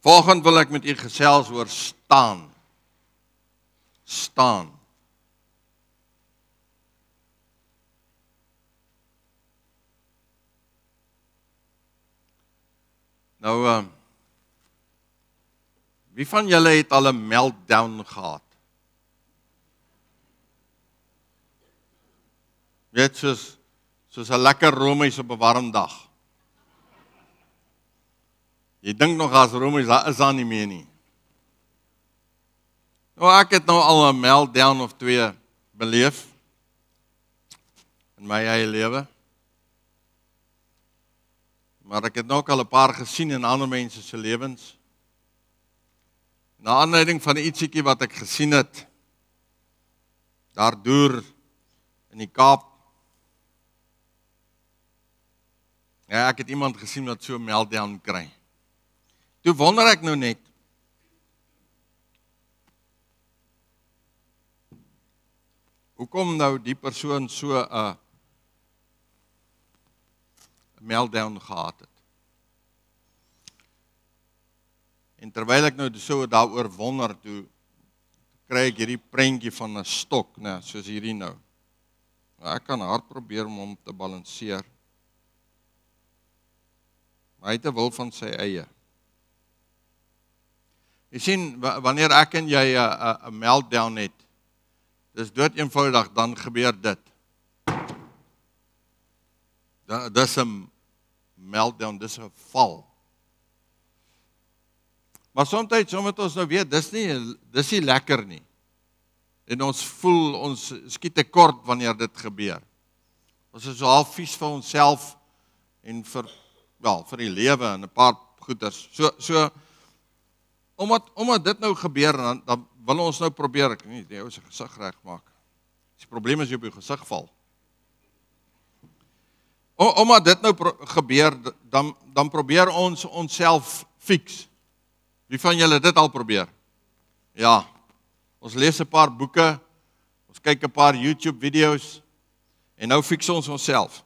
Volgende wil ek met u gesels oor staan. Staan. Nou, wie van julle het al 'n meltdown gehad? Weet, soos 'n lekker roomys op 'n warm dag. Jy dink nog as roomys, daar is daar nie meer nie. Nou, ek het nou al 'n meltdown of 2 beleef in my eie lewe. Maar ek het nou ook al 'n paar gesien in ander mense se lewens. Na aanleiding van ietsiekie wat ek gesien het, daardoor in die Kaap. Ja, ek het iemand gesien wat so 'n meltdown kry. Toe wonder ek nou net, hoekom nou die persoon so 'n meltdown gehad het. En terwyl ek nou so daaroor wonder, toe kry ek hierdie prentjie van 'n stok, né, soos hierdie nou. Ek kan hard probeer om hom te balanseer. Maar hy het 'n wil van sy eie. Jy sien, wanneer ek en jy 'n meltdown het, dis dood eenvoudig, dan gebeur dit. Dis 'n meltdown, dis 'n val. Maar soms moet ons nou weet, dis nie lekker nie. En ons voel, ons skiet tekort wanneer dit gebeur. Ons is so half vies vir onsself en vir die lewe en 'n paar goeders. So omdat dit nou gebeur, dan wil ons nou probeer, ek weet nie, jou se gesig reg maak. Die probleem is jy op jou gesig val. Omdat dit nou gebeur, dan probeer ons onsself fix. Wie van julle dit al probeer? Ja, ons lees 'n paar boeke, ons kyk 'n paar YouTube video's, en nou fix ons onsself.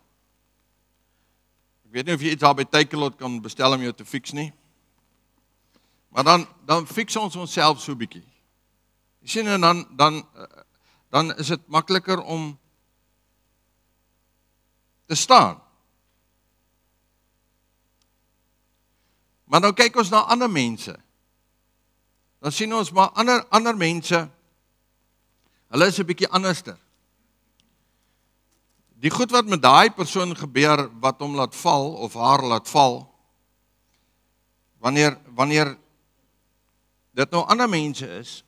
Ek weet nie of jy iets daar by Takealot kan bestel om jou te fix nie. Maar dan fix ons onsself so 'n bietjie. Jy sien, en dan is dit makliker om te staan. Maar nou kyk ons na ander mense. Dan sien ons maar ander mense, hulle is 'n bietjie anderster. Die goed wat met daai persoon gebeur, wat hom laat val, of haar laat val, wanneer dit nou ander mense is,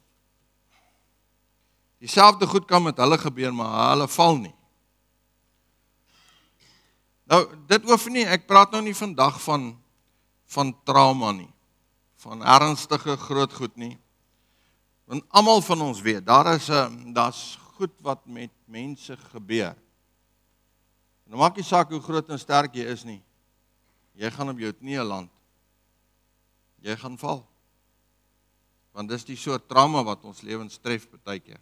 dieselfde goed kan met hulle gebeur, maar hulle val nie. Nou, dit hoef nie, ek praat nou nie vandag van trauma nie, van ernstige groot goed nie. Want almal van ons weet, daar's goed wat met mense gebeur. En maak nie saak hoe groot en sterk jy is nie. Jy gaan op jou knieë land. Jy gaan val. Want dis die soort trauma wat ons lewens tref baie keer.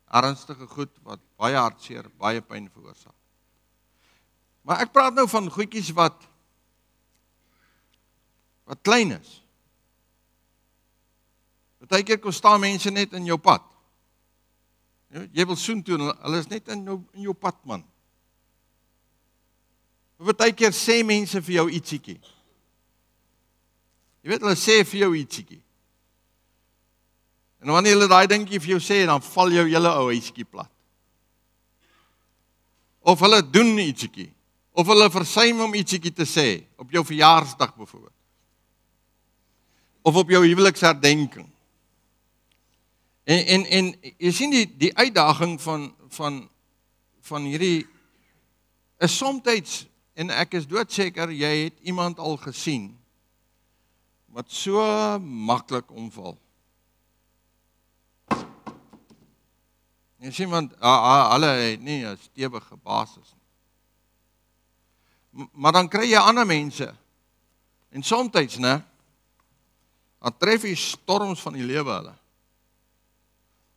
Ernstige goed wat baie hartseer, baie pyn veroorsaak. Maar ek praat nou van goedjies wat klein is. Baie keer kom staan mense net in jou pad. Jy wil soen toe, hulle is net in jou pad, man. Baie keer sê mense vir jou ietsiekie. Jy weet, hulle sê vir jou ietsiekie. En wanneer hulle daai dingetjie vir jou sê, dan val jou hele ou huisiekie plat. Of hulle doen ietsiekie. Of hulle versuim om ietsiekie te sê, op jou verjaarsdag byvoorbeeld. Of op jou huweliksherdenking. En jy sien die uitdaging van hierdie is soms, en ek is doodseker, jy het iemand al gesien wat so maklik omval. Jy sien, want hulle het nie 'n stewige basis nie. Maar dan kry jy ander mense, en soms, né, dan tref jy storms van die lewe hulle.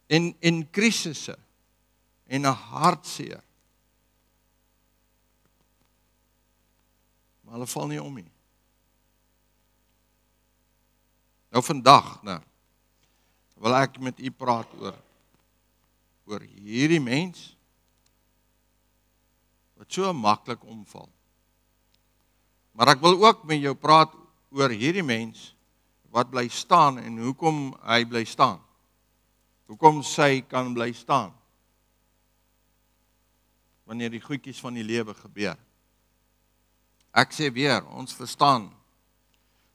En krisisse, en 'n hartseer. Maar hulle val nie om nie. Nou vandag, wil ek met u praat oor hierdie mens wat so maklik omval. Maar ek wil ook met jou praat oor hierdie mens wat bly staan en hoekom hy bly staan. Hoekom sy kan bly staan wanneer die goedjies van die lewe gebeur. Ek sê weer, ons verstaan,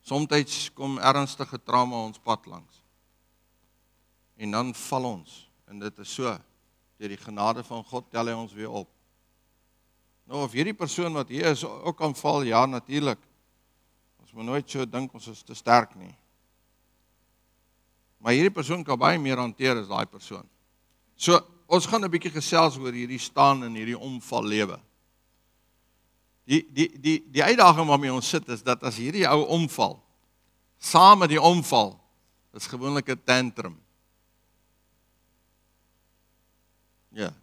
soms kom ernstige trauma ons pad langs. En dan val ons, en dit is so, deur die genade van God tel hy ons weer op. Nou, of hierdie persoon wat hier is, ook kan val, ja, natuurlik. Ons moet nooit so dink, ons is te sterk nie. Maar hierdie persoon kan baie meer hanteer as daai persoon. So, ons gaan 'n bietjie gesels oor hierdie staan in hierdie omval lewe. Die uitdaging waarmee ons sit is dat as hierdie ou omval, saam met die omval, is gewoonlik 'n tantrum. Ja.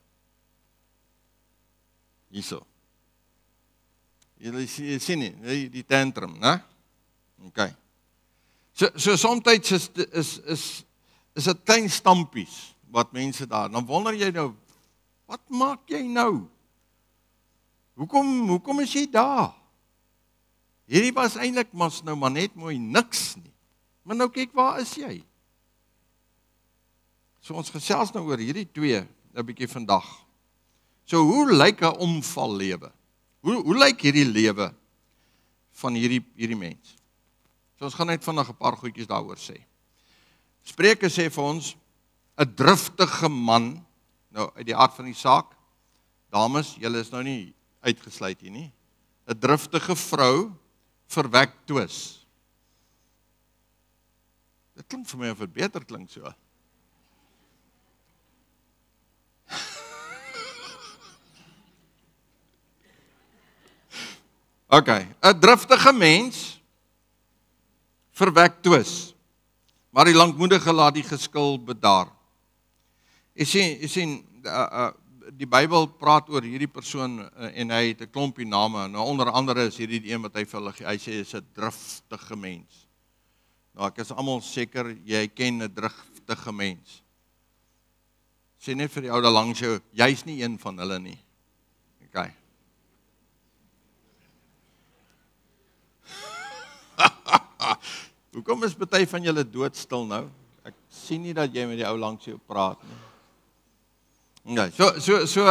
Hierso. Julle sien nie, die tantrum, né? Okay. So soms is dit klein stampies wat mense daar. Dan wonder jy nou, wat maak jy nou? Hoekom is jy daar? Hierdie was eintlik mas nou maar net mooi niks nie. Maar nou kyk, waar is jy? So ons gesels nou oor hierdie twee 'n bietjie vandag. So hoe lyk 'n omval lewe? Hoe lyk hierdie lewe van hierdie mens? So ons gaan net vandag 'n paar goedjies daaroor sê. Spreuke sê vir ons, 'n driftige man, nou uit die aard van die saak, dames, julle is nou nie uitgesluit hier nie, 'n driftige vrou verwek twis. Dit klink vir my of dit beter klink so. Okay, 'n driftige mens verwek twis, maar die lankmoedige laat die geskil bedaar. Jy sien, die Bybel praat oor hierdie persoon en hy het 'n klompie name. Nou onder andere is hierdie een wat hy vir hulle gee. Hy sê is 'n driftige mens. Nou ek is almal seker jy ken 'n driftige mens. Sê net vir die ou daar langs jou, jy's nie een van hulle nie. Okay. Hoekom is party van julle doodstil nou? Ek sien nie dat jy met die ou langs jou praat nie. Okay, so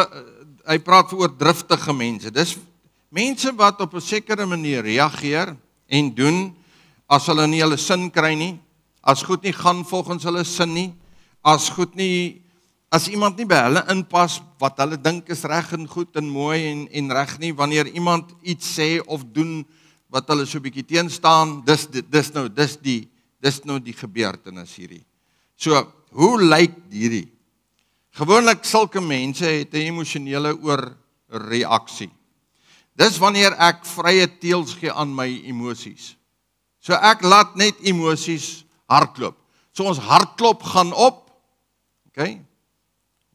hy praat oor driftige mense. Dis mense wat op 'n sekere manier reageer en doen as hulle nie hulle sin kry nie, as goed nie gaan volgens hulle sin nie, as iemand nie by hulle inpas wat hulle dink is reg en goed en mooi en reg nie, wanneer iemand iets sê of doen wat hulle so 'n bietjie teenstaan, dis nou die gebeurtenis hierdie. So, hoe lyk hierdie? Gewoonlik sulke mense het 'n emosionele oorreaksie. Dis wanneer ek vrye teels gee aan my emosies. So ek laat net emosies hardloop. So ons hartklop gaan op. Okay?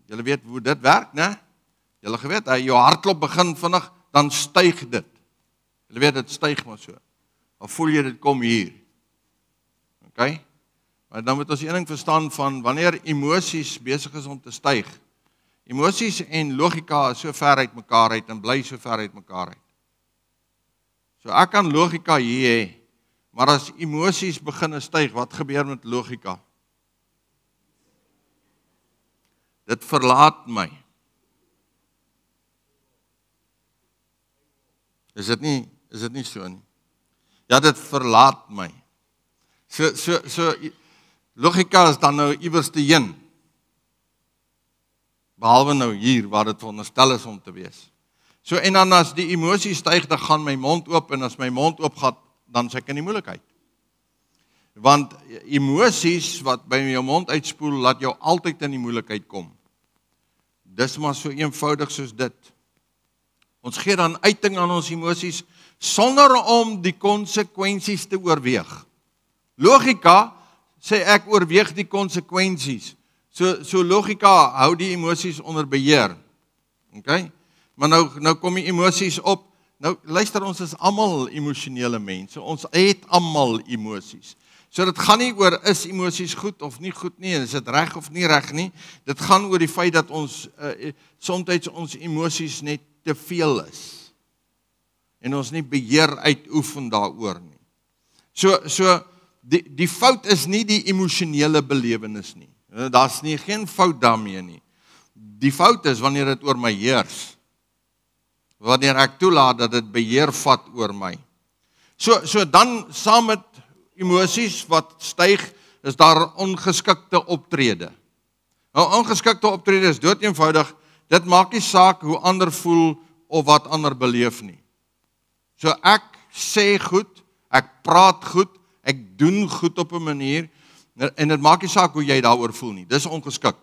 Julle weet hoe dit werk, né? Julle geweet, jou hartklop begin vinnig, dan styg dit. Julle weet dit styg maar so. Dan voel jy dit kom hier. Okay? Maar dan moet ons een ding verstaan van wanneer emosies besig is om te styg. Emosies en logika is so ver uit mekaar uit en bly so ver uit mekaar uit. So ek kan logika hier hê, maar as emosies begin styg, wat gebeur met logika? Dit verlaat my. Is dit nie so nie? Ja, dit verlaat my. So logika is dan nou iewers te heen. Behalwe nou hier waar dit veronderstel is om te wees. So en dan as die emosie styg, dan gaan my mond oop en as my mond oop gaan, dan is ek in die moeilikheid. Want emosies wat by jou mond uitspoel, laat jou altyd in die moeilikheid kom. Dis maar so eenvoudig soos dit. Ons gee dan uiting aan ons emosies sonder om die konsekwensies te oorweeg. Logika sê ek oorweeg die konsekwensies. So logika hou die emosies onder beheer. Okay? Maar nou kom die emosies op. Nou luister, ons is almal emosionele mense. Ons het almal emosies. So dit gaan nie oor is emosies goed of nie goed nie, is dit reg of nie reg nie. Dit gaan oor die feit dat ons soms ons emosies net te veel is. En ons nie beheer uitoefen daaroor nie. So die fout is nie die emosionele belewenis nie. Daar's geen fout daarmee nie. Die fout is wanneer dit oor my heers. Wanneer ek toelaat dat dit beheer vat oor my. So dan saam met emosies wat styg, is daar ongeskikte optrede. Nou ongeskikte optrede is dood eenvoudig, dit maak nie saak hoe ander voel of wat ander beleef nie. So ek sê goed, ek praat goed, ek doen goed op 'n manier, en dit maak nie saak hoe jy daaroor voel nie, dis ongeskik.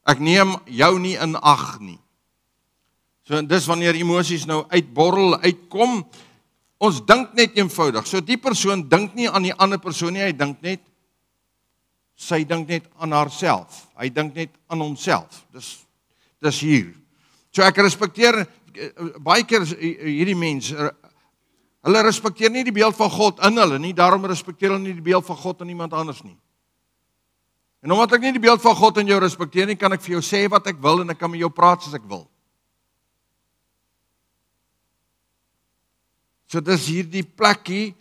Ek neem jou nie in ag nie. So dis wanneer emosies nou uitborrel, uitkom, ons dink net eenvoudig. So die persoon dink nie aan die ander persoon nie, sy dink net aan haarself. Hy dink net aan homself. Dis hier. So ek respekteer baie keer hierdie mense, hulle respekteer nie die beeld van God in hulle nie, daarom respekteer hulle nie die beeld van God in iemand anders nie. En omdat ek nie die beeld van God in jou respekteer nie, kan ek vir jou sê wat ek wil en ek kan met jou praat soos ek wil. So dis hierdie plekkie,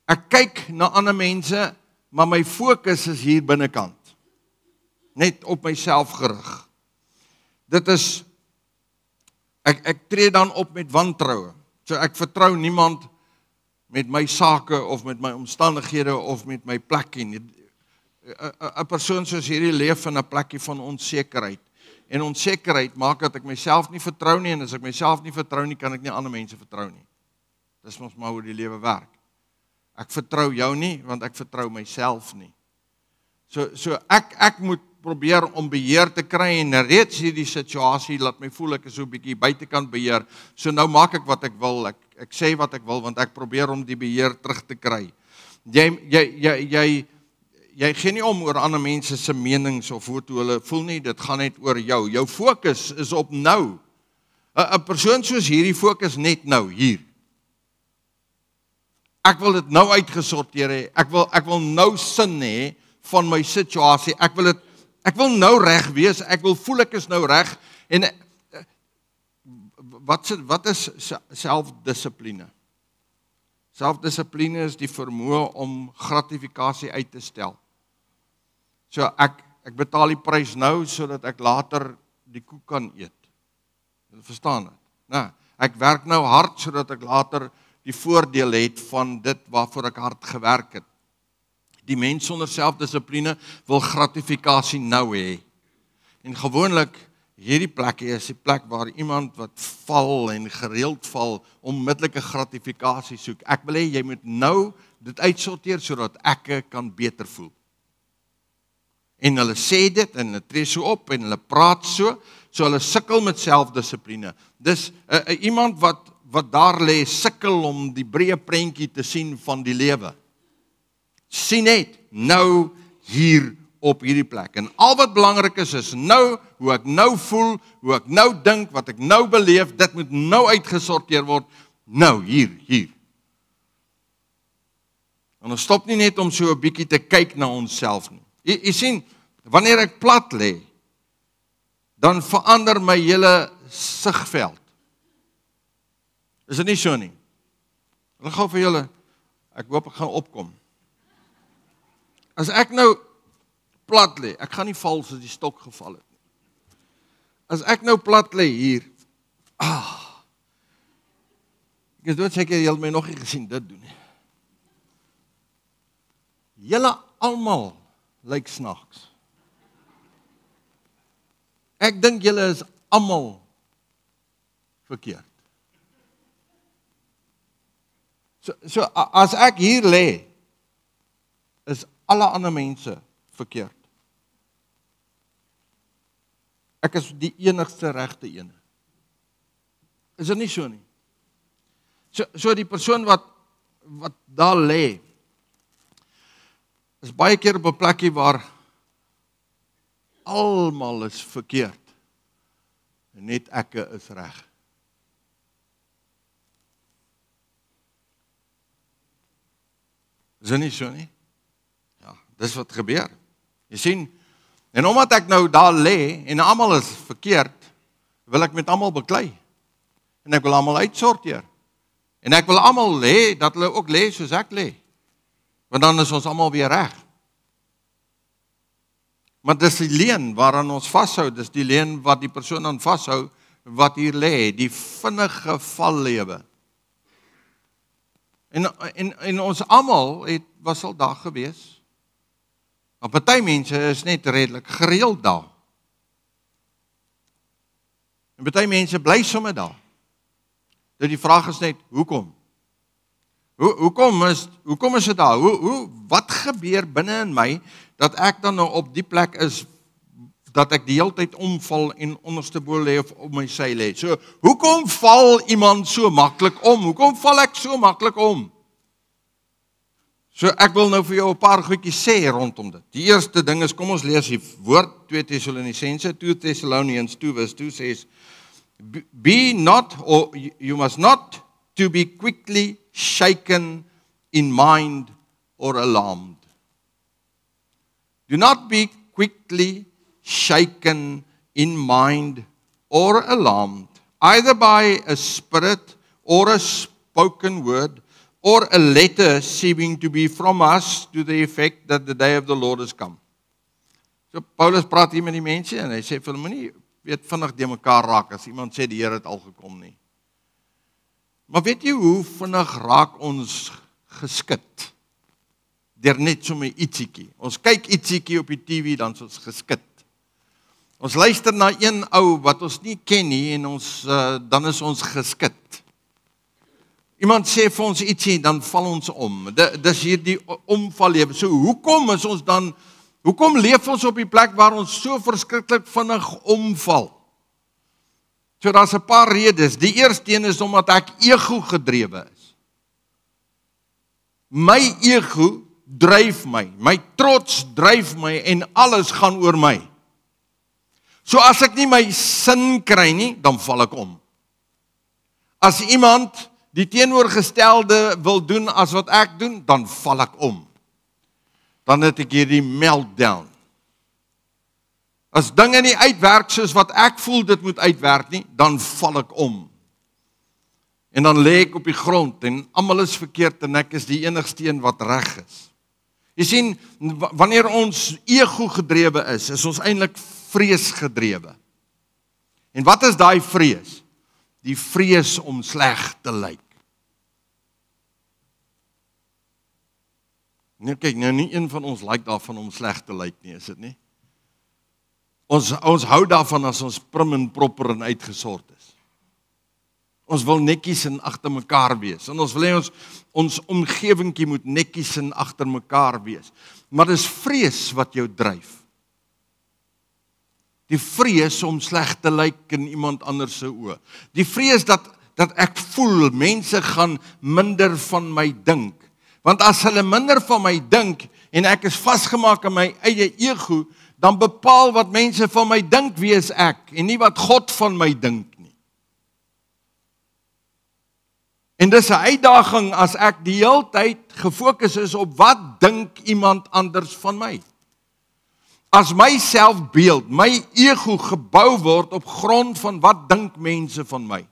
ek kyk na ander mense, maar my fokus is hier binnekant. Net op myself gerig. Dit is, ek tree dan op met wantroue. So ek vertrou niemand met my sake of met my omstandighede of met my plekkie nie. 'n Persoon soos hierdie leef in 'n plekkie van onsekerheid. En onsekerheid maak dat ek myself nie vertrou nie, en as ek myself nie vertrou nie, kan ek nie ander mense vertrou nie. Dis mos maar hoe die lewe werk. Ek vertrou jou nie, want ek vertrou myself nie. So ek moet probeer om beheer te kry, en reeds hierdie situasie laat my voel ek is so 'n bietjie buitekant beheer. So nou maak ek wat ek wil, ek sê wat ek wil, want ek probeer om die beheer terug te kry. Jy gee nie om oor ander mense se menings of hoe toe hulle voel nie, dit gaan net oor jou. Jou fokus is op nou. 'n Persoon soos hierdie fokus net nou, hier. Ek wil dit nou uitgesorteer hê, ek wil nou sin hê van my situasie, ek wil nou reg wees, ek wil voel ek is nou reg, en wat is selfdissipline? Selfdissipline is die vermoë om gratifikasie uit te stel. So ek betaal die prys nou, sodat ek later die koek kan eet. Verstaan dit? Nou, ek werk nou hard, sodat ek later die voordeel het van dit waarvoor ek hard gewerk het. Die mens sonder selfdissipline wil gratifikasie nou hê. En gewoonlik, hierdie plek is die plek waar iemand wat val en gereeld val, onmiddellike gratifikasie soek. Ek wil hê jy moet nou dit uitsorteer, sodat ek kan beter voel. En hulle sê dit, en hulle tree so op, en hulle praat so hulle sukkel met selfdissipline. Dis iemand wat daar lê, sukkel om die breë prentjie te sien van die lewe. Sien net, nou hier op hierdie plek. En al wat belangrik is nou, hoe ek nou voel, hoe ek nou dink, wat ek nou beleef, dit moet nou uitgesorteer word, nou, hier. En ons stop nie net om so 'n bietjie te kyk na onsself nie. Jy sien, wanneer ek plat lê, dan verander my hele sigveld. Is dit nie so nie? Ek gou vir julle, ek hoop ek gaan opkom. As ek nou plat lê, ek gaan nie val soos die stok geval het nie. As ek nou plat lê hier, ek is doodseker jy het my nog nie gesien dit doen nie. Julle almal lyk snaaks. Ek dink julle is almal verkeerd. So as ek hier lê, is alle ander mense verkeerd. Ek is die enigste regte een. Is dit nie so nie? So die persoon wat daar lê, is baie keer op 'n plekkie waar almal is verkeerd. En net ek is reg. Is dit nie so nie? Dis wat gebeur. Jy sien, en omdat ek nou daar lê, en almal is verkeerd, wil ek met almal beklei. En ek wil almal uitsorteer. En ek wil almal lê, dat hulle ook lê soos ek lê. Want dan is ons almal weer reg. Maar dis die leuen waaraan ons vashou, dis die leuen wat die persoon aan vashou, wat hier lê, die vinnige vallewe. En ons almal was al daar gewees. Maar party mense is net redelik gereeld daar. En party mense bly sommer daar. Dat die vraag is net, hoekom? Hoekom is dit daar? Wat gebeur binne in my, dat ek dan nou op die plek is, dat ek die hele tyd omval en onderste bo lê of op my sy lê? So, hoekom val iemand so maklik om? Hoekom val ek so maklik om? So, ek wil nou vir jou 'n paar goedjies sê rondom dit. Die eerste ding is, kom ons lees die woord, 2 Thessalonicense, 2 Thessalonians 2 verse 2 says, Be not, or you must not, to be quickly shaken in mind or alarmed. Do not be quickly shaken in mind or alarmed, either by a spirit or a spoken word, or a letter seeming to be from us to the effect that the day of the Lord has come. So Paulus praat hier met die mense en hy sê vir hulle moenie weet vinnig de mekaar raak as iemand sê die Here het al gekom nie. Maar weet jy hoe vinnig raak ons geskit? Deur net so 'n ietsiekie. Ons kyk ietsiekie op die TV, dan is ons geskit. Ons luister na een ou wat ons nie ken nie en dan is ons geskit. Iemand sê vir ons ietsie, dan val ons om. Dis hierdie omvallewe. So hoekom leef ons op die plek waar ons so verskriklik vinnig omval? So daar's 'n paar redes. Die eerste een is omdat ek ego gedrewe is. My ego dryf my trots dryf my en alles gaan oor my. So as ek nie my sin kry nie, dan val ek om. As iemand die teenoorgestelde wil doen as wat ek doen, dan val ek om. Dan het ek hierdie meltdown. As dinge nie uitwerk soos wat ek voel dit moet uitwerk nie, dan val ek om. En dan lê ek op die grond en almal is verkeerd en ek is die enigste een wat reg is. Jy sien, wanneer ons ego gedrewe is ons eintlik vrees gedrewe. En wat is daai vrees? Die vrees om sleg te lyk. Nee, kyk, nou nie een van ons like daarvan om sleg te lyk nie, is dit nie? Ons hou daarvan as ons prim en proper en uitgesort is. Ons wil netjies en agter mekaar wees. En ons wil hê ons omgewingkie moet netjies en agter mekaar wees. Maar dis vrees wat jou dryf. Die vrees om sleg te lyk in iemand anders se oë. Die vrees dat ek voel mense gaan minder van my dink. Want as hulle minder van my dink en ek is vasgemaak in my eie ego, dan bepaal wat mense van my dink wie is ek en nie wat God van my dink nie. En dis 'n uitdaging as ek die hele tyd gefokus is op wat dink iemand anders van my. As my selfbeeld, my ego gebou word op grond van wat dink mense van my.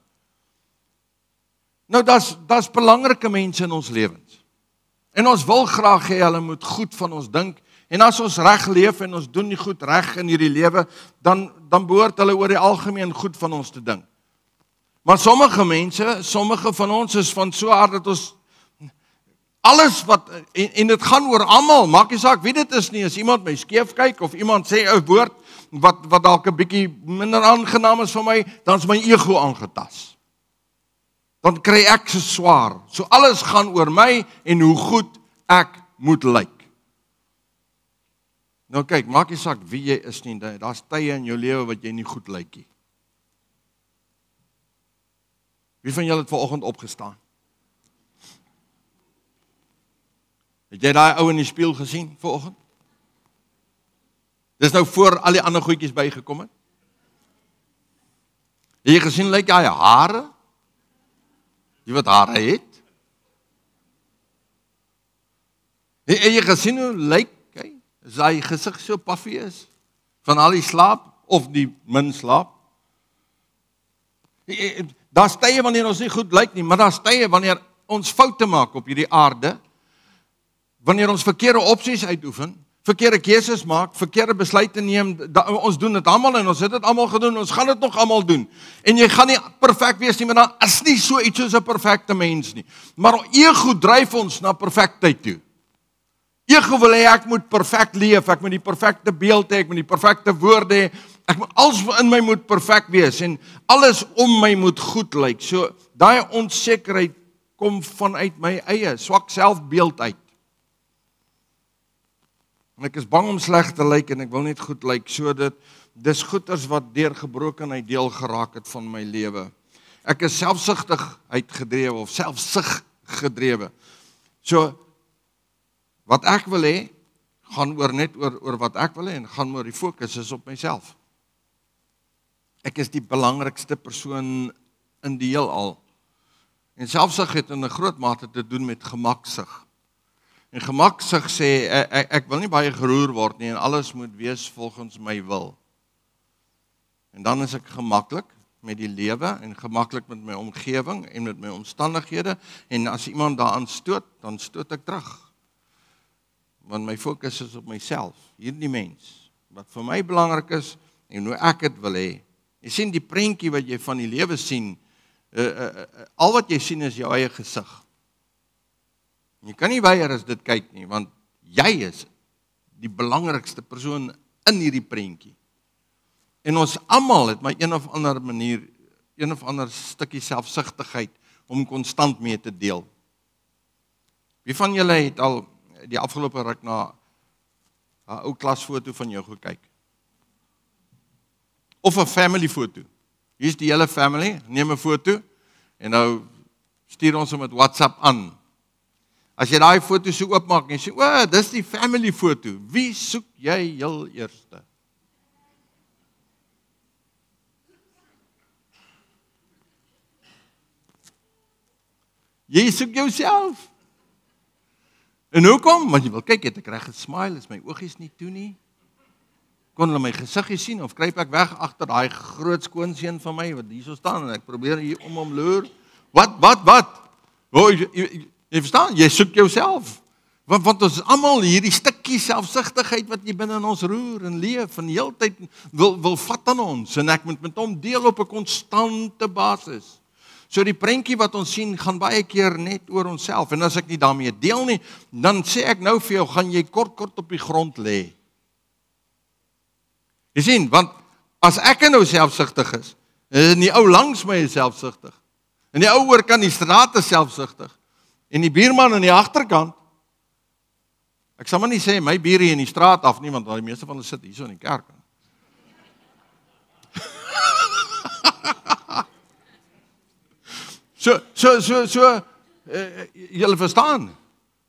Nou daar's belangrike mense in ons lewens. En ons wil graag hê hulle moet goed van ons dink. En as ons reg leef en ons doen nie goed reg in hierdie lewe, dan behoort hulle oor die algemeen goed van ons te dink. Maar sommige van ons is van so aard dat ons alles wat, en dit gaan oor almal, maak nie saak wie dit is nie, as iemand my skeef kyk, of iemand sê 'n woord, wat dalk 'n bietjie minder aangenaam is van my, dan is my ego aangetas. Dan kry ek so swaar. So alles gaan oor my, en hoe goed ek moet lyk. Nou kyk, maak nie saak wie jy is nie, daar's tye in jou lewe wat jy nie goed lyk nie. Wie van julle het vanoggend opgestaan? Het jy daai ou in die spieël gesien vanoggend? Dis nou voor al die ander goedjies bygekom het. Het jy gesien lyk hy hare? Jy wat hare het? Het jy gesien hoe lyk hy? Is hy gesig so puffy is? Van al die slaap, of die min slaap? Daar's tye wanneer ons nie goed lyk nie, maar daar's tye wanneer ons foute maak op hierdie aarde, wanneer ons verkeerde opsies uitoefen, verkeerde keuses maak, verkeerde besluite neem, ons doen dit almal en ons het dit almal gedoen, ons gaan dit nog almal doen. En jy gaan nie perfek wees nie, maar daar is nie so iets soos 'n perfekte mens nie. Maar ego dryf ons na perfektheid toe. Ego wil hê ek moet perfek leef, ek moet die perfekte beeld hê, ek moet die perfekte woorde hê, alles in my moet perfek wees en alles om my moet goed lyk. So daai onsekerheid kom vanuit my eie swak selfbeeld uit. En ek is bang om sleg te lyk en ek wil net goed lyk, so dis goeters wat deur gebrokenheid deel geraak het van my lewe. Ek is selfsugtig uitgedrewe of selfsug gedrewe. So wat ek wil hê, gaan net oor wat ek wil hê en gaan oor die fokus is op myself. Ek is die belangrikste persoon in die heelal. En selfsug het in 'n groot mate te doen met gemaksug. En gemaksug sê, ek wil nie baie geroer word nie en alles moet wees volgens my wil. En dan is ek gemaklik met die lewe en gemaklik met my omgewing en met my omstandighede. En as iemand daaraan stoot, dan stoot ek terug. Want my fokus is op myself, hierdie mens, wat vir my belangrik is en hoe ek dit wil hê. Jy sien die prentjie wat jy van die lewe sien, al wat jy sien is jou eie gesig. Jy kan nie weier as dit kyk nie, want jy is die belangrikste persoon in hierdie prentjie. En ons almal het maar een of ander manier, een of ander stukkie selfsugtigheid om konstant mee te deel. Wie van julle het al die afgelope ruk na 'n ou klasfoto van jou gekyk? Of 'n family foto. Hier is die hele family, neem 'n foto en nou stuur ons hom met WhatsApp aan. As jy daai foto so oopmaak en jy sê, "O, dis die family foto. Wie soek jy heel eerste?" Jy soek jouself. En hoekom? Want jy wil kyk, het ek reg gesmile, is my oogies nie toe nie? Kon hulle my gesiggie sien, of kruip ek weg agter daai groot skoonseun van my, wat hierso staan, en ek probeer hier om hom loer? Wat? O, jy verstaan, jy soek jouself. Want ons almal hierdie stukkie selfsugtigheid wat jy binne in ons roer en leef, en die hele tyd wil vat aan ons, en ek moet met hom deel op 'n konstante basis. So die prentjie wat ons sien, gaan baie keer net oor onsself, en as ek nie daarmee deel nie, dan sê ek nou vir jou, gaan jy kort op die grond lê. Jy sien, want as ek nou selfsugtig is, en die ou langs my is selfsugtig, en die ou oor kan die straat is selfsugtig, en die buurman aan die agterkant, ek sal maar nie sê my bure in die straat af nie, want die meeste van hulle sit hierso in die kerk. Julle verstaan.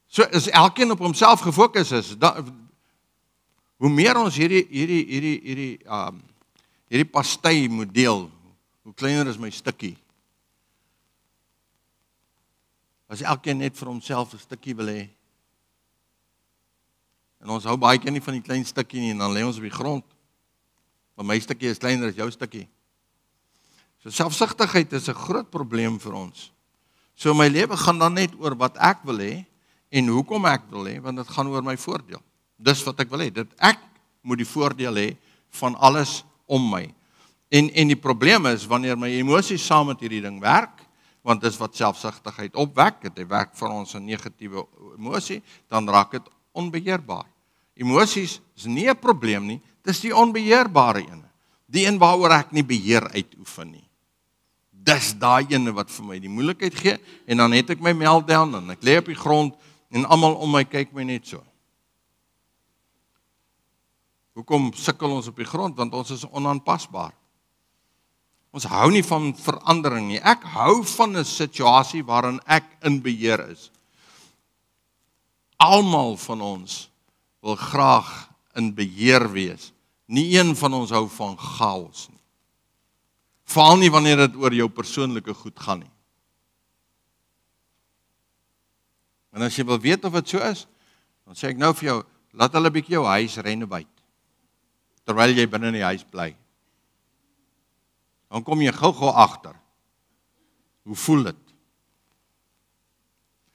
So is elkeen op homself gefokus is. Hoe meer ons hierdie pastei moet deel, hoe kleiner is my stukkie. As elkeen net vir homself 'n stukkie wil hê. En ons hou baie keer nie van die klein stukkie nie, en dan lê ons op die grond. Want my stukkie is kleiner as jou stukkie. So selfsugtigheid is 'n groot probleem vir ons. So my lewe gaan dan net oor wat ek wil hê, en hoekom ek wil hê, want dit gaan oor my voordeel. Dis wat ek wil hê, dat ek moet die voordeel hê van alles om my. En die probleem is, wanneer my emosies saam met hierdie ding werk, want dis wat selfsugtigheid opwek, dit werk vir ons 'n negatiewe emosie, dan raak dit onbeheerbaar. Emosies is nie 'n probleem nie, dis die onbeheerbare ene. Die een waaroor ek nie beheer uitoefen nie. Dis daai ene wat vir my die moeilikheid gee, en dan het ek my meltdown, en ek lê op die grond, en almal om my kyk my net so. Hoekom sukkel ons op die grond? Want ons is onaanpasbaar. Ons hou nie van verandering nie. Ek hou van 'n situasie waarin ek in beheer is. Almal van ons wil graag in beheer wees. Nie een van ons hou van chaos nie. Veral nie wanneer dit oor jou persoonlike goed gaan nie. En as jy wil weet of dit so is, dan sê ek nou vir jou, laat hulle 'n bietjie jou huis renovate, terwyl jy binne in die huis bly. Dan kom jy gou agter. Hoe voel dit?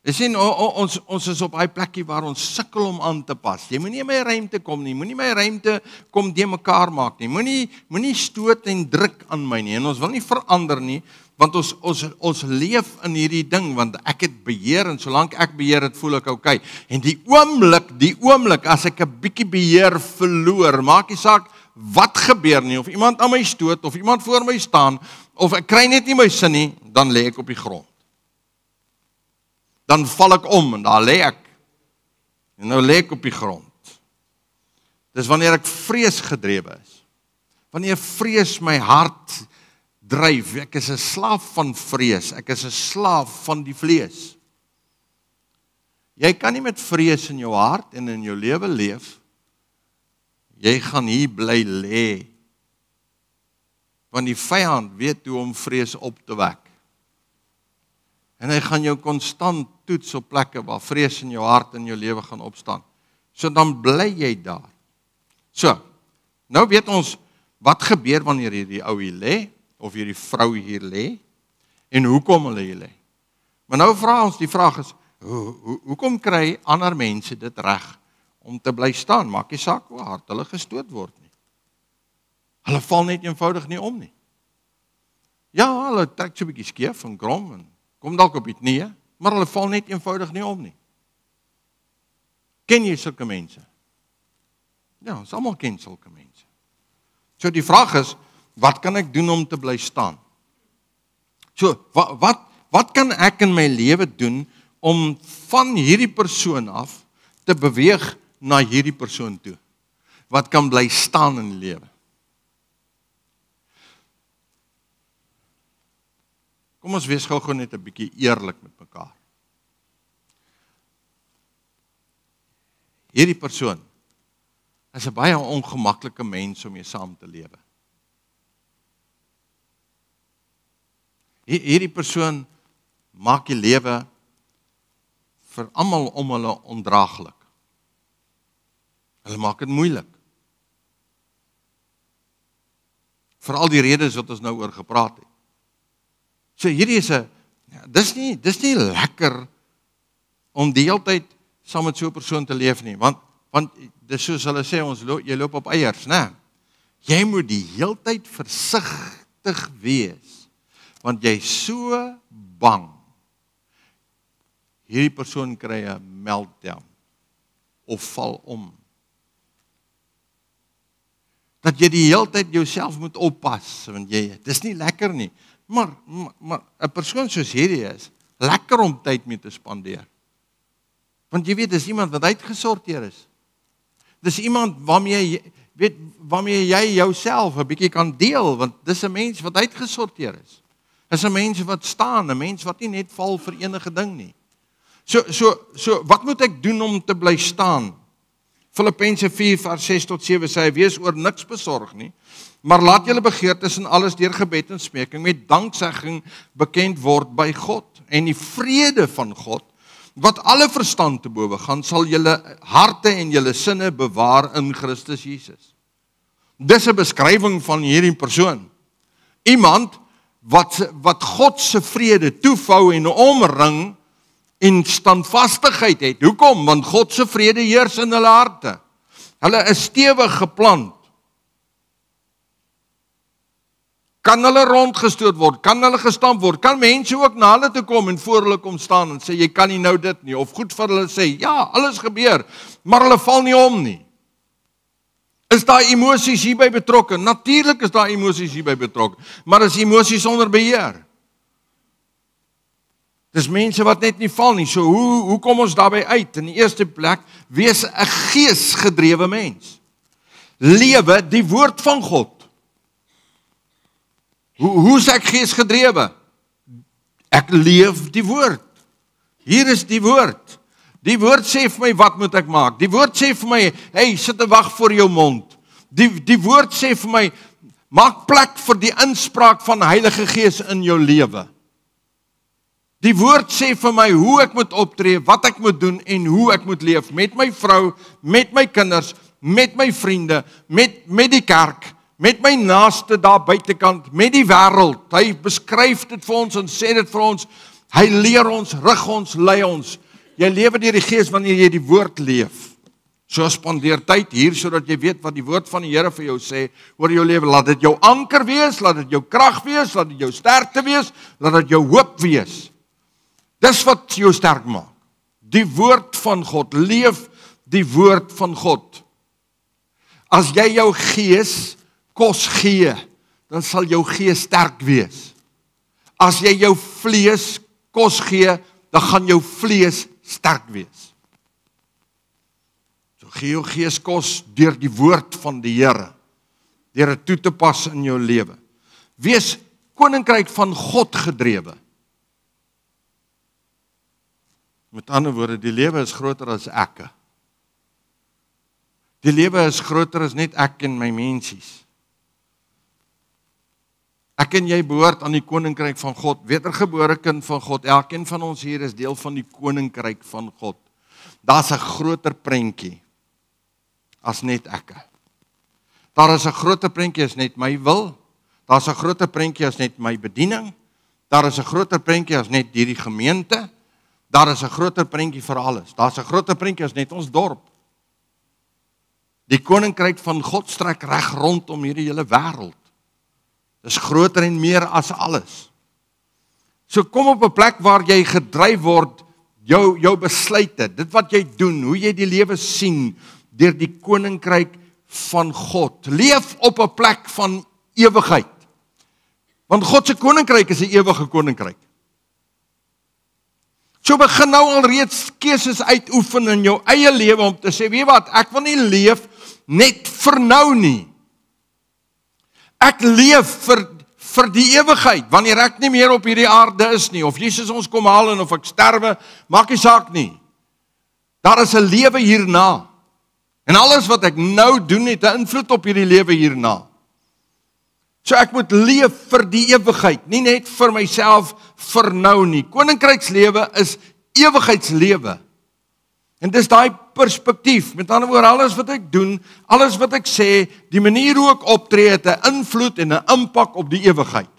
Jy sien, ons is op daai plekkie waar ons sukkel om aan te pas. Jy moenie in my ruimte kom nie, moenie my ruimte kom de mekaar maak nie, moenie stoot en druk aan my nie, en ons wil nie verander nie, want ons leef in hierdie ding, want ek het beheer, en solank ek beheer het, voel ek okay. En die oomblik, as ek 'n bietjie beheer verloor, maak nie saak wat gebeur nie, of iemand aan my stoot, of iemand voor my staan, of ek kry net nie my sin nie, dan lê ek op die grond. Dan val ek om, en daar lê ek. En nou lê ek op die grond. Dis wanneer ek vrees gedrewe is. Wanneer vrees my hart dryf, ek is 'n slaaf van vrees, ek is 'n slaaf van die vlees. Jy kan nie met vrees in jou hart en in jou lewe leef, jy gaan hier bly lê, want die vyand weet hoe om vrees op te wek. En hy gaan jou konstant toets op plekke waar vrees in jou hart en jou lewe gaan opstaan. So dan bly jy daar. So, nou weet ons wat gebeur wanneer hierdie ou hier lê, of hierdie vrou hier lê, en hoekom hulle hier lê. Maar nou vra ons, die vraag is, hoekom kry ander mense dit reg om te bly staan? Maak nie saak hoe hard hulle gestoot word nie. Hulle val net eenvoudig nie om nie. Ja, hulle trek so 'n bietjie skeef en krom, en kom dalk op die knieë, maar hulle val net eenvoudig nie om nie. Ken jy sulke mense? Ja, ons almal ken sulke mense. So die vraag is, wat kan ek doen om te bly staan? So, wat kan ek in my lewe doen om van hierdie persoon af te beweeg na hierdie persoon toe? Wat kan bly staan in die lewe? Kom ons wees gou net 'n bietjie eerlik met mekaar. Hierdie persoon is 'n baie ongemaklike mens om mee saam te lewe. Hierdie persoon maak die lewe vir almal om hulle ondraaglik. Hulle maak dit moeilik. Vir al die redes wat ons nou oor gepraat het. So hierdie is dis nie lekker om die hele tyd saam met so 'n persoon te leef nie, want dis soos hulle sê, jy loop op eiers, né? Jy moet die hele tyd versigtig wees, want jy is so bang. Hierdie persoon kry 'n meltdown of val om. Dat jy die hele tyd jouself moet oppas, want dis nie lekker nie. Maar 'n persoon soos hierdie is lekker om tyd mee te spandeer. Want jy weet, dis iemand wat uitgesorteer is. Dis iemand waarmee jy jouself 'n bietjie kan deel, want dis 'n mens wat uitgesorteer is. Dis 'n mens wat staan, 'n mens wat nie net val vir enige ding nie. So wat moet ek doen om te bly staan? Filippense 4 vers 6 tot 7 sê hy, wees oor niks besorg nie, maar laat julle begeertes en alles deur gebed en smeking met danksegging bekend word by God, en die vrede van God wat alle verstand te bowe gaan, sal julle harte en julle sinne bewaar in Christus Jesus. Dis 'n beskrywing van hierdie persoon. Iemand wat God se vrede toevou en omring en standvastigheid het. Hoekom? Want God se vrede heers in hulle harte. Hulle is stewig geplant. Kan hulle rondgestoot word? Kan hulle gestamp word? Kan mense ook na hulle toe kom en voor hulle kom staan en sê, jy kan nie nou dit nie? Of goed vir hulle sê, ja, alles gebeur, maar hulle val nie om nie. Is daar emosies hierby betrokke? Natuurlik is daar emosies hierby betrokke, maar is emosies onder beheer? Dis mense wat net nie val nie. So hoe kom ons daarby uit? In die eerste plek, wees 'n geesgedrewe mens. Lewe die woord van God. Hoe is ek geesgedrewe? Ek leef die woord. Hier is die woord. Die woord sê vir my, wat moet ek maak? Die woord sê vir my, hey, sit en wag voor jou mond. Die woord sê vir my, maak plek vir die inspraak van die Heilige Gees in jou lewe. Die woord sê vir my hoe ek moet optree, wat ek moet doen en hoe ek moet leef met my vrou, met my kinders, met my vriende, met die kerk, met my naaste daar buitekant, met die wêreld. Hy beskryf dit vir ons en sê dit vir ons. Hy leer ons, rig ons, lei ons. Jy lewe deur die Gees wanneer jy die woord leef. So spandeer tyd hier sodat jy weet wat die woord van die Here vir jou sê oor jou lewe. Laat dit jou anker wees, laat dit jou krag wees, laat dit jou sterkte wees, laat dit jou hoop wees. Dis wat jou sterk maak. Die woord van God, leef die woord van God. As jy jou gees kos gee, dan sal jou gees sterk wees. As jy jou vlees kos gee, dan gaan jou vlees sterk wees. So gee jou gees kos deur die woord van die Here, deur dit toe te pas in jou lewe. Wees koninkryk van God gedrewe. Met ander woorde, die lewe is groter as ek. Die lewe is groter as net ek en my mensies. Ek en jy behoort aan die koninkryk van God, wedergebore kind van God. Elkeen van ons hier is deel van die koninkryk van God. Daar's 'n groter prentjie as net ek. Daar is 'n groter prentjie as net my wil. Daar's 'n groter prentjie as net my bediening. Daar is 'n groter prentjie as net hierdie gemeente. Daar is 'n groter prentjie vir alles. Daar's 'n groter prentjie as net ons dorp. Die koninkryk van God strek reg rondom hierdie hele wêreld. Dis groter en meer as alles. So kom op 'n plek waar jy gedryf word, jou besluite, dit wat jy doen, hoe jy die lewe sien, deur die koninkryk van God. Leef op 'n plek van ewigheid. Want God se koninkryk is 'n ewige koninkryk. So begin nou al reeds keuses uitoefen in jou eie lewe om te sê, weet wat, ek wil nie leef net vir nou nie. Ek leef vir die ewigheid, wanneer ek nie meer op hierdie aarde is nie, of Jesus ons kom haal en of ek sterwe, maak nie saak nie. Daar is 'n lewe hierna. En alles wat ek nou doen het 'n invloed op hierdie lewe hierna. So ek moet leef vir die ewigheid, nie net vir myself vir nou nie. Koninkrykslewe is ewigheidslewe. En dis daai perspektief, met ander woorde, alles wat ek doen, alles wat ek sê, die manier hoe ek optree, het 'n invloed en 'n impak op die ewigheid.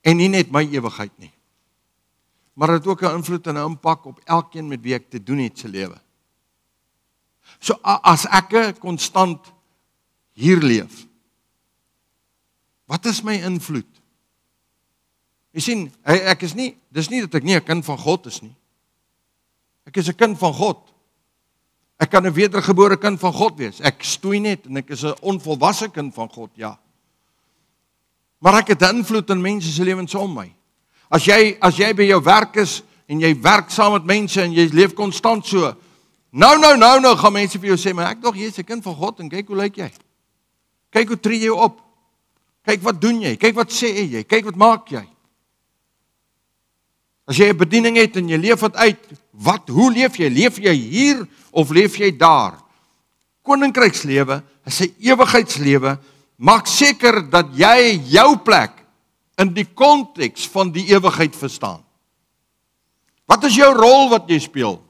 En nie net my ewigheid nie. Maar dit het ook 'n invloed en 'n impak op elkeen met wie ek te doen het se lewe. So as ek konstant hier leef, wat is my invloed? Jy sien, dis nie dat ek nie 'n kind van God is nie. Ek is 'n kind van God. Ek kan 'n wedergebore kind van God wees. Ek stoei net en ek is 'n onvolwasse kind van God, ja. Maar ek het 'n invloed in mense se lewens om my. As jy by jou werk is en jy werk saam met mense en jy leef konstant so, nou gaan mense vir jou sê, maar ek dog jy is 'n kind van God en kyk hoe lyk jy. Kyk hoe tree jy op. Kyk wat doen jy, kyk wat sê jy, kyk wat maak jy. As jy 'n bediening het en jy leef dit uit, hoe leef jy? Leef jy hier of leef jy daar? Koninkrykslewe is 'n ewigheidslewe. Maak seker dat jy jou plek in die konteks van die ewigheid verstaan. Wat is jou rol wat jy speel?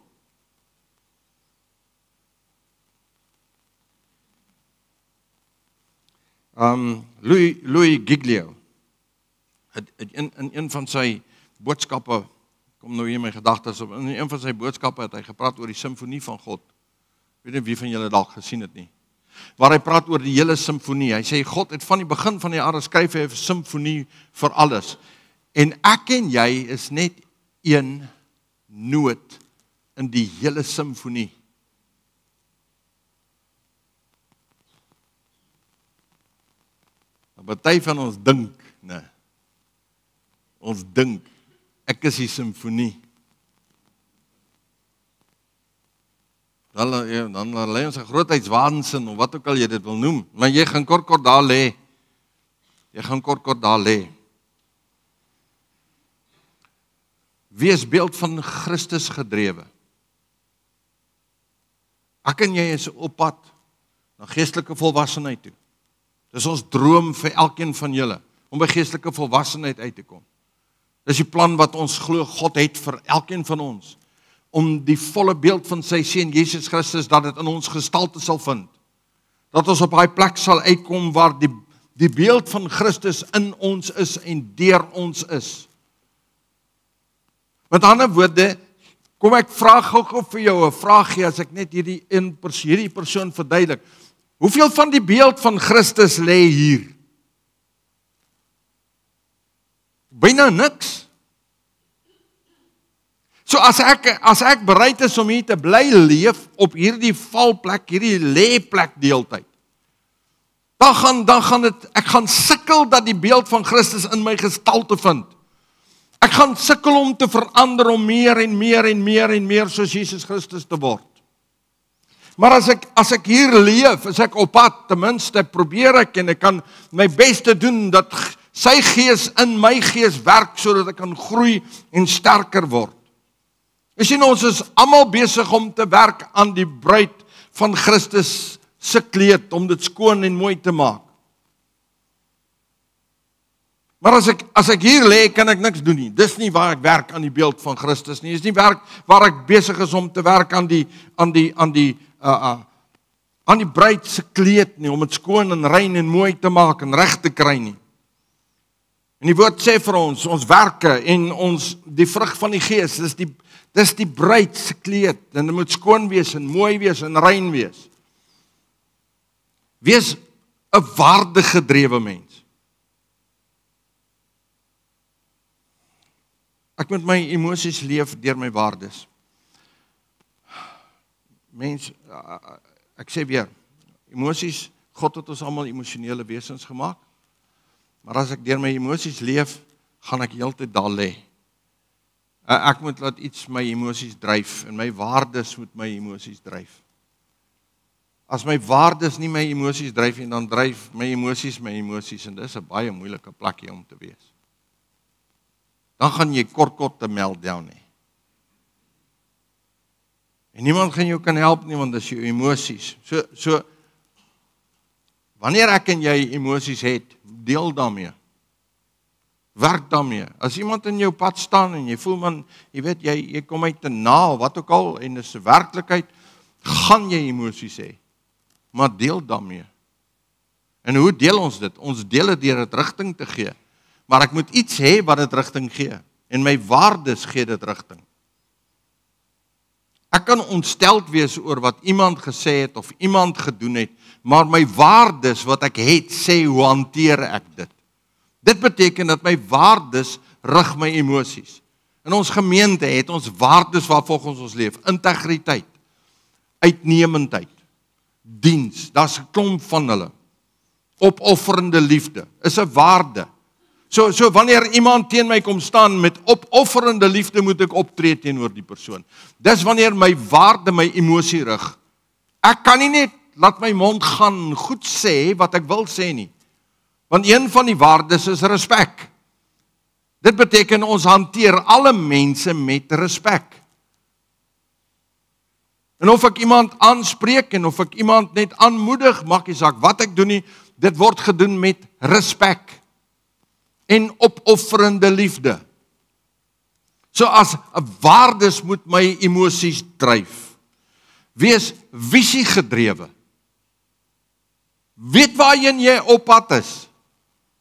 Louis Giglio het in een van sy boodskappe, kom nou hier my gedagtes op, in een van sy boodskappe het hy gepraat oor die simfonie van God. Ek weet nie wie van julle dalk gesien het nie. Waar hy praat oor die hele simfonie. Hy sê God het van die begin van die aarde skryf hy 'n simfonie vir alles. En ek en jy is net een noot in die hele simfonie. Party van ons dink, nee. Ons dink, ek is die simfonie. Dan lê ons 'n grootheidswaansin, of wat ook al jy dit wil noem, maar jy gaan kort daar lê. Jy gaan kort daar lê. Wees beeld van Christus gedrewe. Ek en jy is op pad na geestelike volwassenheid toe. Dis ons droom vir elkeen van julle, om by geestelike volwassenheid uit te kom. Dis die plan wat ons glo God het vir elkeen van ons, om die volle beeld van sy seun Jesus Christus, dat dit in ons gestalte sal vind. Dat ons op daai plek sal uitkom waar die beeld van Christus in ons is en deur ons is. Met ander woorde, kom ek vra gou vir jou 'n vraagie as ek net hierdie persoon verduidelik. Hoeveel van die beeld van Christus lê hier? Byna niks. So as ek bereid is om hier te bly leef op hierdie valplek, hierdie lêplek deeltyd, dan gaan ek gaan sukkel dat die beeld van Christus in my gestalte vind. Ek gaan sukkel om te verander om meer en meer soos Jesus Christus te word. Maar as ek hier leef, as ek op pad, ten minste probeer ek en ek kan my bes te doen dat sy gees in my gees werk sodat ek kan groei en sterker word. Jy sien, ons is almal besig om te werk aan die bruid van Christus se kleed, om dit skoon en mooi te maak. Maar as ek hier lê, kan ek niks doen nie. Dis nie waar ek werk aan die beeld van Christus nie. Dis nie werk waar ek besig is om te werk aan die bruid se kleed nie, om dit skoon en rein en mooi te maak en reg te kry nie. En die woord sê vir ons werke en die vrug van die gees, dis die bruid se kleed, en dit moet skoon wees en mooi wees en rein wees. Wees 'n waardegedrewe mens. Ek moet my emosies leef deur my waardes. Mens, ek sê weer, emosies, God het ons almal emosionele wesens gemaak. Maar as ek deur my emosies leef, gaan ek heeltyd daar lê. Ek moet laat iets my emosies dryf en my waardes moet my emosies dryf. As my waardes nie my emosies dryf nie, dan dryf my emosies en dis 'n baie moeilike plekkie om te wees. Dan gaan jy kort te meltdown hê. En niemand gaan jou kan help nie, want dis jou emosies. So wanneer ek en jy emosies het, deel daarmee. Werk daarmee. As iemand in jou pad staan en jy voel man, jy weet jy kom uit te na, wat ook al, en dis 'n werklikheid, gaan jy emosies hê. Maar deel daarmee. En hoe deel ons dit? Ons deel dit deur dit rigting te gee. Maar ek moet iets hê wat dit rigting gee. En my waardes gee dit rigting. Ek kan ontsteld wees oor wat iemand gesê het of iemand gedoen het, maar my waardes wat ek het, sê hoe hanteer ek dit. Dit beteken dat my waardes rig my emosies. In ons gemeente het ons waardes waarvolgens ons leef. Integriteit, uitnemendheid, diens, daar's 'n klomp van hulle. Opofferende liefde, is 'n waarde. So wanneer iemand teen my kom staan met opofferende liefde, moet ek optree teenoor die persoon. Dis wanneer my waarde my emosie rig. Ek kan nie net laat my mond gaan goed sê wat ek wil sê nie. Want een van die waardes is respek. Dit beteken ons hanteer alle mense met respek. En of ek iemand aanspreek en of ek iemand net aanmoedig, maak nie saak wat ek doen nie, dit word gedoen met respek en opofferende liefde. So as 'n waardes moet my emosies dryf. Wees visie gedrewe. Weet waarheen jy op pad is.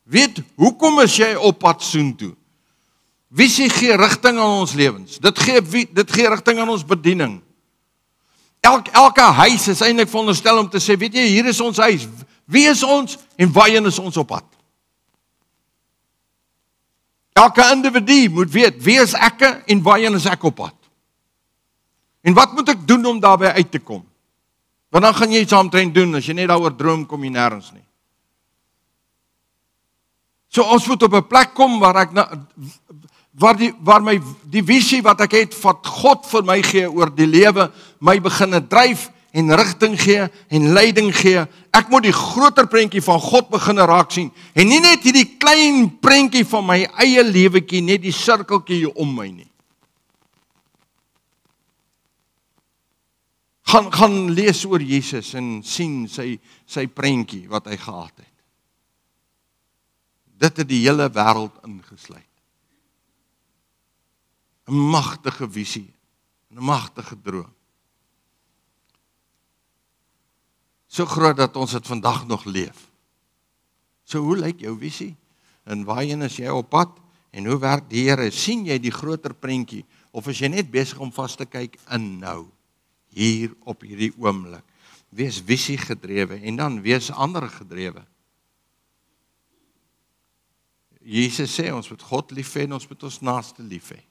Weet hoekom is jy op pad soontoe. Visie gee rigting aan ons lewens. Dit gee rigting aan ons bediening. Elke huis is eintlik veronderstel om te sê, weet jy, hier is ons huis. Wie is ons en waarheen is ons op pad? Elke individu moet weet, wie is ek en waarheen is ek op pad? En wat moet ek doen om daarby uit te kom? Want dan gaan jy iets omtrent doen, as jy net daaroor droom, kom jy nêrens nie. So ons moet op 'n plek kom waar die visie wat ek het, wat God vir my gee oor die lewe, my beginne dryf en rigting gee en leiding gee. Ek moet die groter prentjie van God beginne raak sien en nie net hierdie klein prentjie van my eie lewetjie, net die sirkeltjie hier om my nie. Gaan lees oor Jesus en sien sy prentjie wat hy gehad het. Dit het die hele wêreld ingesluit. 'n magtige visie, 'n magtige droom. So groot dat ons dit vandag nog leef. So hoe lyk jou visie? En waarheen is jy op pad? En hoe werk die Here? Sien jy die groter prentjie? Of is jy net besig om vas te kyk in nou? Hier op hierdie oomblik. Wees visie gedrewe en dan wees ander gedrewe. Jesus sê ons moet God lief hê en ons moet ons naaste lief hê.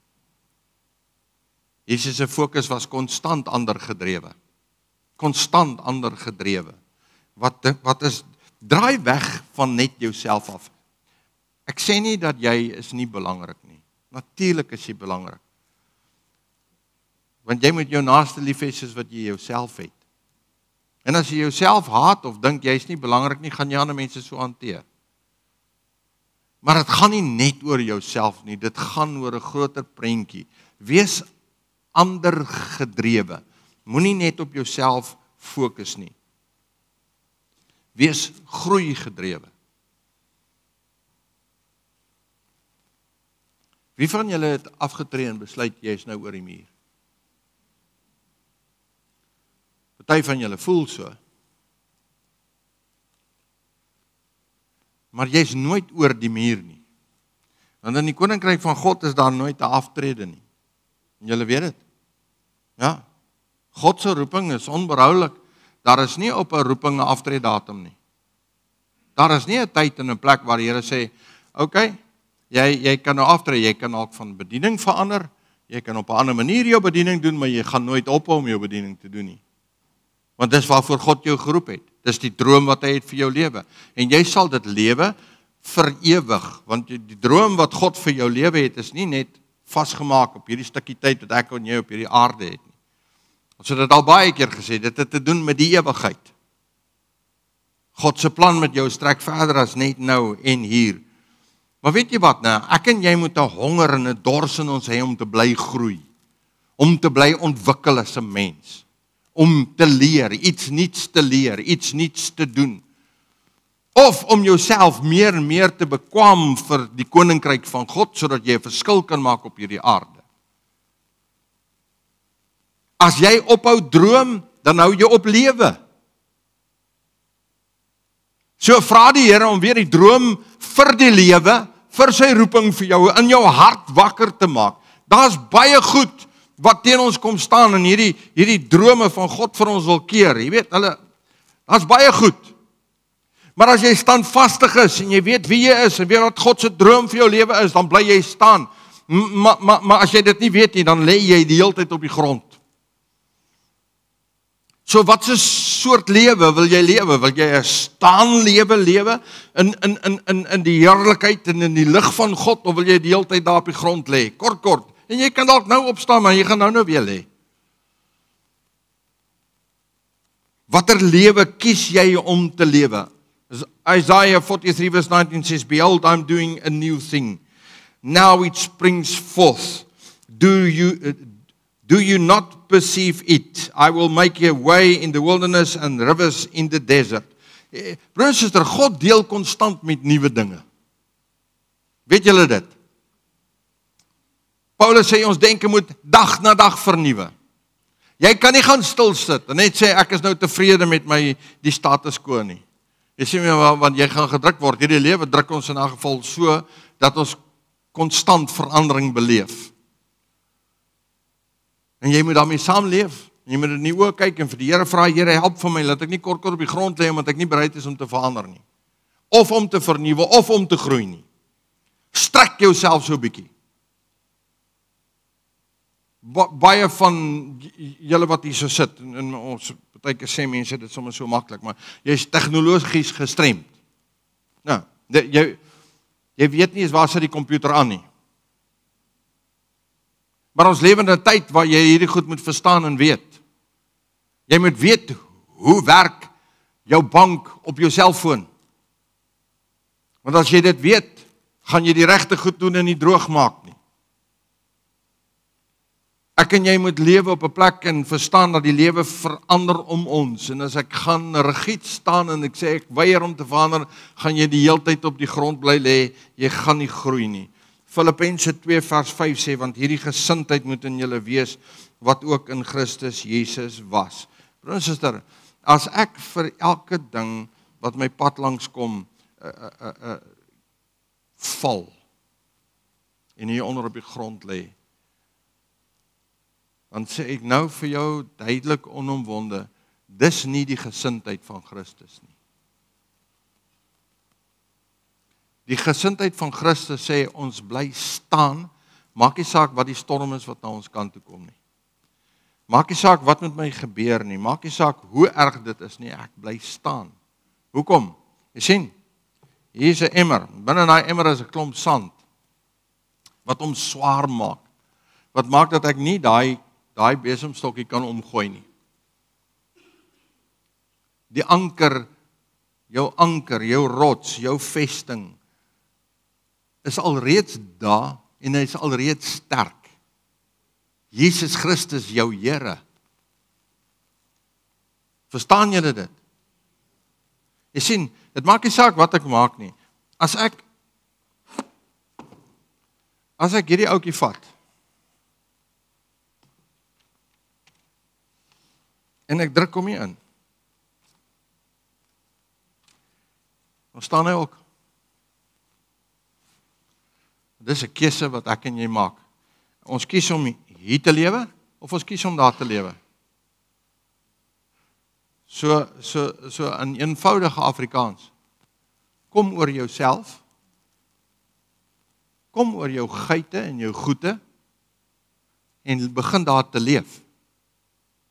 Jesus se fokus was konstant ander gedrewe. Konstant ander gedrewe. Wat is, draai weg van net jouself af. Ek sê nie dat jy is nie belangrik nie. Natuurlik is jy belangrik. Want jy moet jou naaste lief hê soos wat jy jouself het. En as jy jouself haat of dink jy is nie belangrik nie, gaan jy ander mense so hanteer. Maar dit gaan nie net oor jouself nie, dit gaan oor 'n groter prentjie. Wees ander gedrewe. Moenie net op jouself fokus nie. Wees groei gedrewe. Wie van julle het afgetree en besluit jy is nou oor die muur? Party van julle voel so. Maar jy is nooit oor die muur nie. Want in die koninkryk van God is daar nooit 'n aftrede nie. En julle weet dit. Ja. God se roeping is onberoulik. Daar is nie op 'n roeping 'n aftreedatum nie. Daar is nie 'n tyd en 'n plek waar die Here sê, "Oké, jy kan nou aftree, jy kan ook van bediening verander, jy kan op 'n ander manier jou bediening doen, maar jy gaan nooit ophou om jou bediening te doen nie." Want dis waarvoor God jou geroep het. Dis die droom wat hy het vir jou lewe. En jy sal dit lewe vir ewig, want die droom wat God vir jou lewe het is nie net vasgemaak op hierdie stukkie tyd wat ek en jy op hierdie aarde het nie. Ons het dit al baie keer gesê, dit het te doen met die ewigheid. God se plan met jou strek verder as net nou en hier. Maar weet jy wat nou, ek en jy moet 'n honger en 'n dors in ons hê om te bly groei, om te bly ontwikkel as 'n mens, om te leer, iets nuuts te leer, iets nuuts te doen. Of om jouself meer en meer te bekwam vir die koninkryk van God, sodat jy 'n verskil kan maak op hierdie aarde. As jy ophou droom, dan hou jy op lewe. So vra die Here om weer die droom vir die lewe, vir sy roeping vir jou, in jou hart wakker te maak. Daar's baie goed wat teen ons kom staan en hierdie drome van God vir ons wil keer. Jy weet, daar's baie goed. Maar as jy standvastig is en jy weet wie jy is en weet wat God se droom vir jou lewe is, dan bly jy staan. Maar as jy dit nie weet nie, dan lê jy die hele tyd op die grond. So wat se soort lewe wil jy lewe? Wil jy 'n staan lewe in die heerlikheid en in die lig van God, of wil jy die hele tyd daar op die grond lê? Kort. En jy kan dalk nou opstaan, maar jy gaan nou weer lê. Watter lewe kies jy om te lewe? Isaiah 43 verse 19 says, "Behold, I'm doing a new thing. Now it springs forth. Do you not perceive it? I will make a way in the wilderness and rivers in the desert." Broers en susters, God deel konstant met nuwe dinge. Weet julle dit? Paulus sê ons denke moet dag na dag vernuwe. Jy kan nie gaan stil sit en net sê ek is nou tevrede met die status quo nie. Jy sê my, want jy gaan gedruk word. Hierdie lewe druk ons in 'n geval so dat ons konstant verandering beleef. En jy moet daarmee saamleef. Jy moet in die oë kyk en vir die Here vra, Here, help vir my, laat ek nie kort op die grond lê omdat ek nie bereid is om te verander nie. Of om te vernuwe, of om te groei nie. Strek jouself so 'n bietjie. Baie van julle wat hier so sit, en ons partykeer sê mense dit sommer so maklik, maar jy is tegnologies gestremd. Nou, jy weet nie eens waar sit die komputer aan nie. Maar ons lewe in 'n tyd waar jy hierdie goed moet verstaan en weet. Jy moet weet hoe werk jou bank op jou selfoon. Want as jy dit weet, gaan jy die regte goed doen en nie droog maak nie. Ek en jy moet lewe op 'n plek en verstaan dat die lewe verander om ons. En as ek gaan rigied staan en ek sê ek weier om te verander, gaan jy die hele tyd op die grond bly lê, jy gaan nie groei nie. Filippense 2 vers 5 sê, want hierdie gesindheid moet in julle wees, wat ook in Christus Jesus was. Broer en suster, as ek vir elke ding wat my pad langs kom, val, en hier onder op die grond lê, dan sê ek nou vir jou duidelik onomwonde, dis nie die gesindheid van Christus nie. Die gesindheid van Christus sê, ons bly staan, maak nie saak wat die storm is wat na ons kant toe kom nie. Maak nie saak wat met my gebeur nie, maak nie saak hoe erg dit is nie, ek bly staan. Hoekom? Jy sien, hier is 'n emmer, binne daai emmer is 'n klomp sand, wat hom swaar maak, wat maak dat ek nie daai besemstokkie kan omgooi nie. Die anker, jou rots, jou vesting, is alreeds daar, en hy is alreeds sterk. Jesus Christus, jou Here. Verstaan julle dit? Jy sien, dit maak nie saak wat ek maak nie. As ek hierdie ouetjie vat, en ek druk hom nie in, dan staan hy ook. Dis 'n keuse wat ek en jy maak. Ons kies om hier te lewe, of ons kies om daar te lewe. So in eenvoudige Afrikaans, kom oor jouself, kom oor jou geite en jou goede, en begin daar te leef.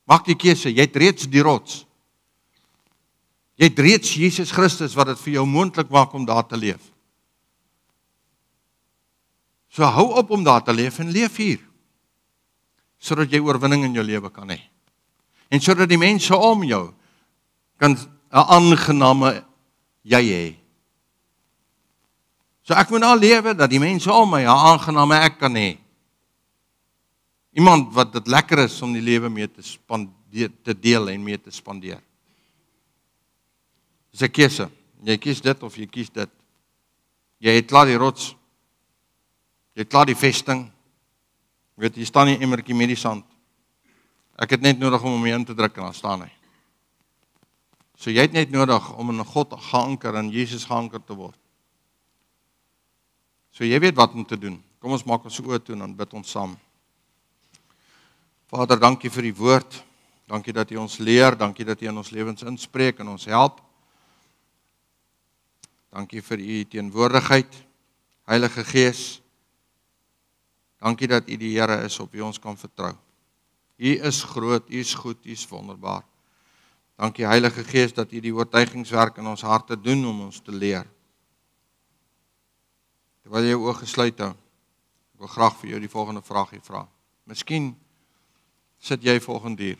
Maak die keuse, jy het reeds die rots. Jy het reeds Jesus Christus wat dit vir jou moontlik maak om daar te leef. So hou op om daar te leef en leef hier, sodat jy oorwinning in jou lewe kan hê. En sodat die mense om jou kan 'n aangename jy hê. So ek moet nou lewe dat die mense om my 'n aangename ek kan hê. Iemand wat dit lekker is om die lewe mee te deel en mee te spandeer. Dis 'n keuse. Jy kies dit of jy kies dit. Jy het klaar die rots. Jy het klaar die vesting. Weet, hier staan die emmertjie met die sand. Ek het net nodig om hom in te druk en dan staan hy. So jy het net nodig om in God geanker en Jesus geanker te word. So jy weet wat om te doen. Kom ons maak ons oë toe en dan bid ons saam. Vader, dankie vir die woord. Dankie dat U ons leer. Dankie dat U in ons lewens inspreek en ons help. Dankie vir U teenwoordigheid, Heilige Gees. Dankie dat U die Here is op wie ons kan vertrou. U is groot, U is goed, U is wonderbaar. Dankie Heilige Gees dat U die oortuigingswerk in ons harte doen om ons te leer. Terwyl jy jou oë gesluit hou, ek wil graag vir jou die volgende vraagie vra. Miskien sit jy volgende hier.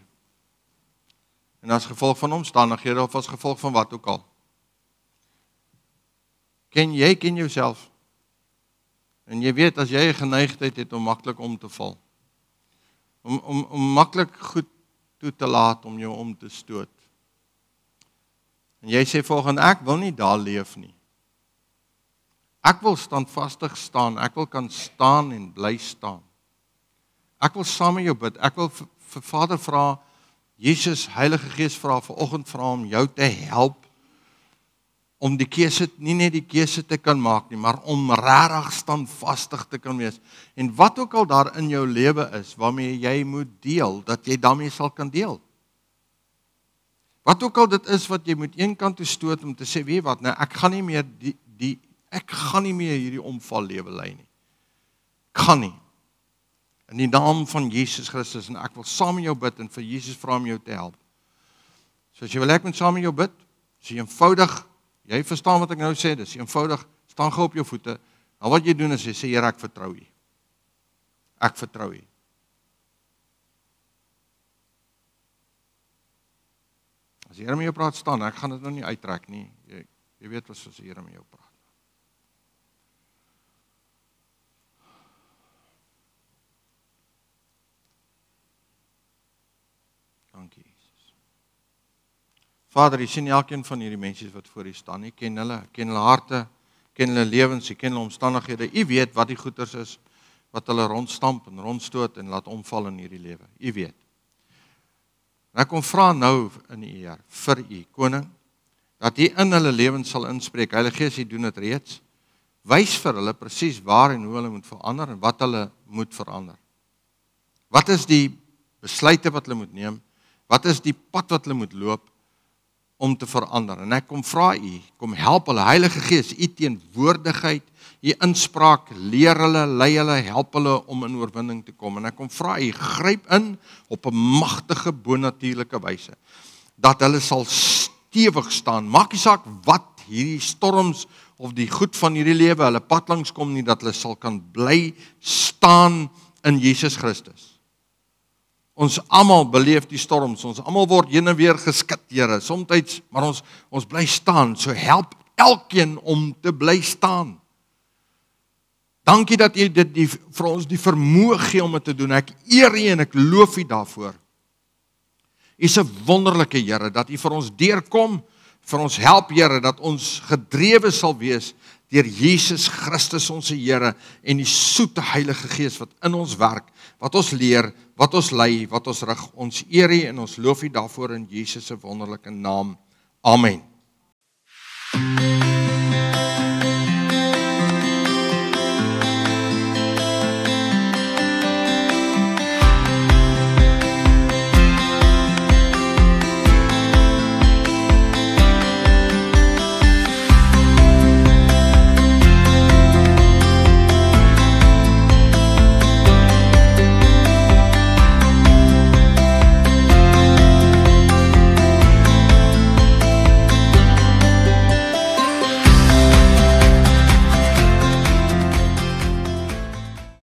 En as gevolg van omstandighede of as gevolg van wat ook al. Ken jouself. En jy weet as jy 'n geneigtheid het om maklik om te val. Om maklik goed toe te laat om jou om te stoot. En jy sê volgende, ek wil nie daar leef nie. Ek wil standvastig staan, ek wil kan staan en bly staan. Ek wil saam met jou bid, ek wil vir Vader vra, Jesus, Heilige Gees vra, vanoggend vra om jou te help, om die keuse, nie net die keuse te kan maak nie, maar om regtig standvastig te kan wees. En wat ook al daar in jou lewe is, waarmee jy moet deel, dat jy daarmee sal kan deel. Wat ook al dit is wat jy moet een kant toe stoot om te sê, weet wat, nou, ek gaan nie meer hierdie omval lewe lei nie. Ek gaan nie. In die naam van Jesus Christus, en ek wil saam met jou bid, en vir Jesus vra om jou te help. So as jy wil ek met saam met jou bid, is eenvoudig, jy verstaan wat ek nou sê, dis eenvoudig, staan gou op jou voete, en wat jy doen is, jy sê, Here, ek vertrou U. Ek vertrou U. As die Here met jou praat, staan, ek gaan dit nou nie uittrek nie, jy weet wat as die Here met jou praat. Dankie, Jesus. Vader, U sien elkeen van hierdie mense wat voor U staan. U ken hulle harte, ken hulle lewens, U ken hulle omstandighede. U weet wat die goeters is wat hulle rondstamp en rondstoot en laat omval in hierdie lewe. U weet. En ek kom vra nou in U Heer vir U koning dat U in hulle lewens sal inspreek. Heilige Gees, U doen dit reeds. Wys vir hulle presies waar en hoe hulle moet verander en wat hulle moet verander. Wat is die besluite wat hulle moet neem? Wat is die pad wat hulle moet loop om te verander? En ek kom vra U, kom help hulle, Heilige Gees, U teenwoordigheid, U inspraak, leer hulle, lei hulle, help hulle om in oorwinning te kom. En ek kom vra U, gryp in op 'n magtige, bonatuurlike wyse, dat hulle sal stewig staan. Maak nie saak wat hierdie storms of die goed van hierdie lewe hulle pad langs kom nie, dat hulle sal kan bly staan in Jesus Christus. Ons almal beleef die storms, ons almal word heen en weer geskit, Here, somtyds, maar ons bly staan, so help elkeen om te bly staan. Dankie dat U dit vir ons die vermoë gee om dit te doen. Ek eer U en ek loof U daarvoor. U is 'n wonderlike Here, dat U vir ons deurkom, vir ons help, Here, dat ons gedrewe sal wees deur Jesus Christus ons Here en die soete Heilige Gees wat in ons werk, wat ons leer, wat ons lei, wat ons rig. Ons eer U en ons loof U daarvoor in Jesus se wonderlike naam. Amen.